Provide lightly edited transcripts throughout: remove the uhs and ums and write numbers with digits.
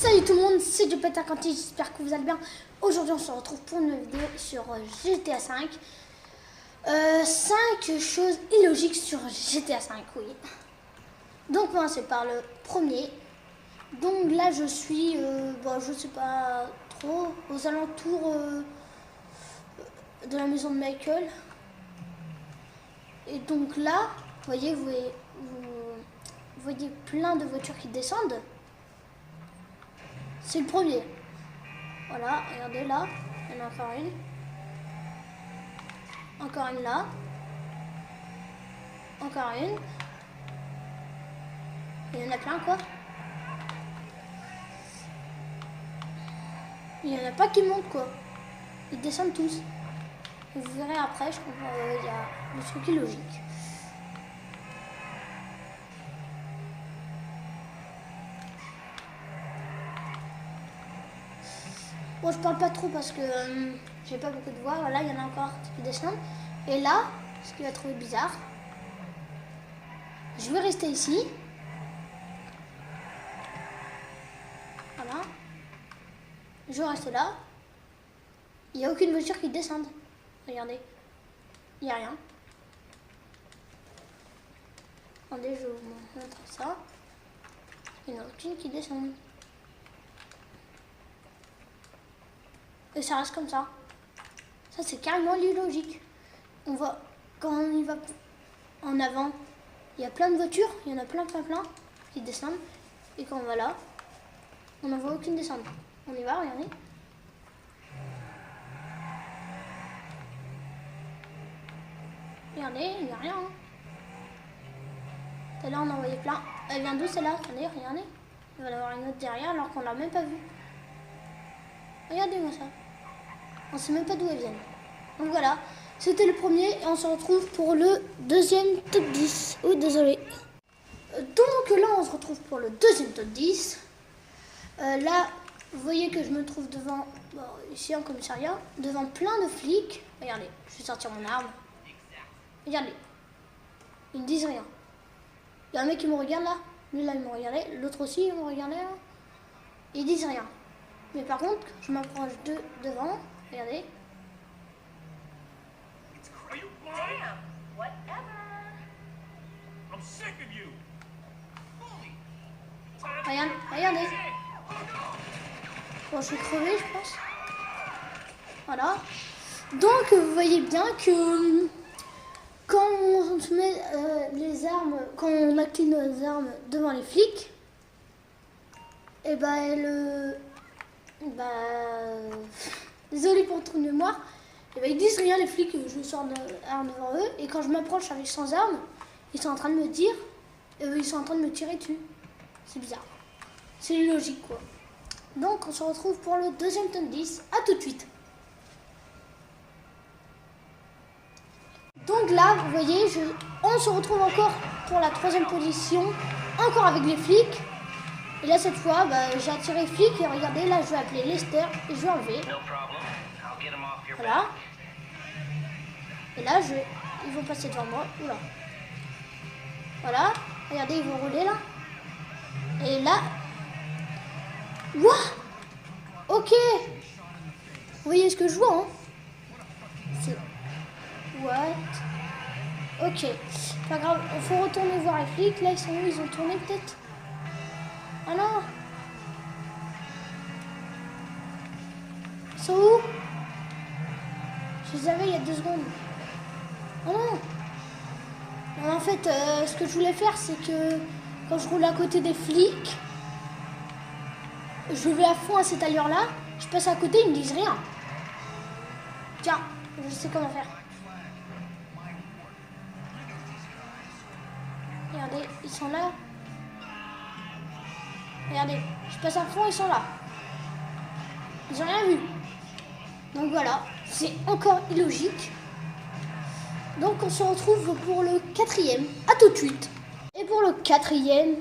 Salut tout le monde, c'est Jupiter Quanti, j'espère que vous allez bien. Aujourd'hui on se retrouve pour une vidéo sur GTA V. 5 choses illogiques sur GTA V, oui. Donc on va commencer par le premier. Donc là je suis, je sais pas trop, aux alentours de la maison de Michael. Et donc là, vous voyez plein de voitures qui descendent. C'est le premier. Voilà, regardez là, il y en a encore une. Encore une là. Encore une. Il y en a plein quoi. Il n'y en a pas qui montent quoi. Ils descendent tous. Vous verrez après, je comprends, il y a le truc illogique. Bon, je parle pas trop parce que j'ai pas beaucoup de voix. Voilà, il y en a encore qui descendent. Et là, ce qu'il va trouver bizarre, je vais rester ici. Voilà. Je vais rester là. Il n'y a aucune voiture qui descende. Regardez. Il n'y a rien. Attendez, je vais vous montrer ça. Il n'y en a aucune qui descend. Et ça reste comme ça. Ça, c'est carrément illogique. On voit, quand on y va en avant, il y a plein de voitures. Il y en a plein qui descendent. Et quand on va là, on n'en voit aucune descendre. On y va, regardez. Regardez, il n'y a rien. Hein. Tout à l'heure, on en voyait plein. Elle vient d'où celle-là? Attendez, regardez. Il va y en avoir une autre derrière alors qu'on l'a même pas vue. Regardez-moi ça. On sait même pas d'où elles viennent. Donc voilà, c'était le premier et on se retrouve pour le deuxième top 10. Oh, désolé. Donc là, on se retrouve pour le deuxième top 10. Là, vous voyez que je me trouve devant, ici en commissariat, devant plein de flics. Regardez, je vais sortir mon arme. Regardez, ils ne disent rien. Il y a un mec qui me regarde là. Lui là, il me regardait. L'autre aussi, il me regardait là. Ils disent rien. Mais par contre, je m'approche devant. Regardez. Regardez. Bon, je suis crevé, je pense. Voilà. Donc, vous voyez bien que quand on se met les armes, quand on active nos armes devant les flics, et désolé pour le trou de mémoire, ils disent rien les flics, je sors l'arme devant eux, et quand je m'approche avec sans arme, ils sont en train de me dire, ils sont en train de me tirer dessus. C'est bizarre. C'est illogique quoi. Donc on se retrouve pour le deuxième top 10. À tout de suite. Donc là, vous voyez, on se retrouve encore pour la troisième position, encore avec les flics. Et là, cette fois, j'ai attiré les flics et regardez, là, je vais appeler Lester et je vais enlever. Voilà. Et là, ils vont passer devant moi. Oula. Voilà. Regardez, ils vont rouler là. Et là. Wouah. Ok. Vous voyez ce que je vois, hein? C'est... What? Ok. Pas grave, il faut retourner voir les flics. Là, ils sont où? Ils ont tourné peut-être? Ah non! Ils sont où? Je les avais il y a 2 secondes. Oh non! Non, en fait, ce que je voulais faire, c'est que quand je roule à côté des flics, je vais à fond à cette allure-là, je passe à côté, ils me disent rien. Tiens, je sais comment faire. Regardez, ils sont là. Regardez, je passe à fond, ils sont là. Ils ont rien vu. Donc voilà, c'est encore illogique. Donc on se retrouve pour le quatrième. À tout de suite. Et pour le quatrième,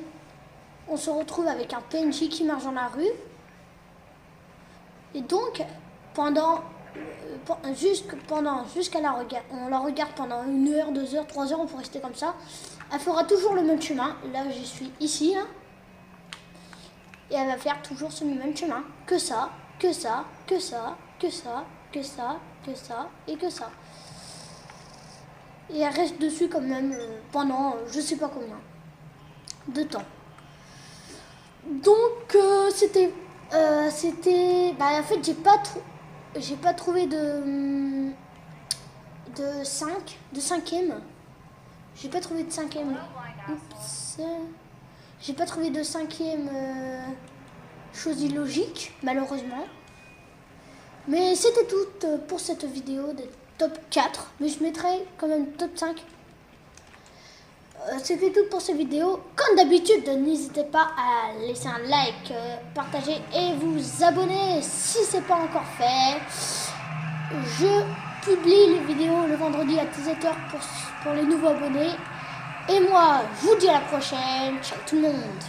on se retrouve avec un PNJ qui marche dans la rue. Et donc, jusqu'à on la regarde pendant 1 heure, 2 heures, 3 heures, on peut rester comme ça. Elle fera toujours le même chemin. Là, je suis ici. Hein. Et elle va faire toujours ce même chemin. Que ça, que ça, que ça, que ça, que ça, que ça et que ça. Et elle reste dessus quand même pendant je sais pas combien de temps. Donc c'était en fait j'ai pas trouvé de cinquième. J'ai pas trouvé de cinquième. Oups. J'ai pas trouvé de cinquième chose illogique, malheureusement. Mais c'était tout pour cette vidéo de top 4. Mais je mettrai quand même top 5. C'était tout pour cette vidéo. Comme d'habitude, n'hésitez pas à laisser un like, partager et vous abonner si ce n'est pas encore fait. Je publie les vidéos le vendredi à 17h pour les nouveaux abonnés. Et moi, je vous dis à la prochaine. Ciao tout le monde.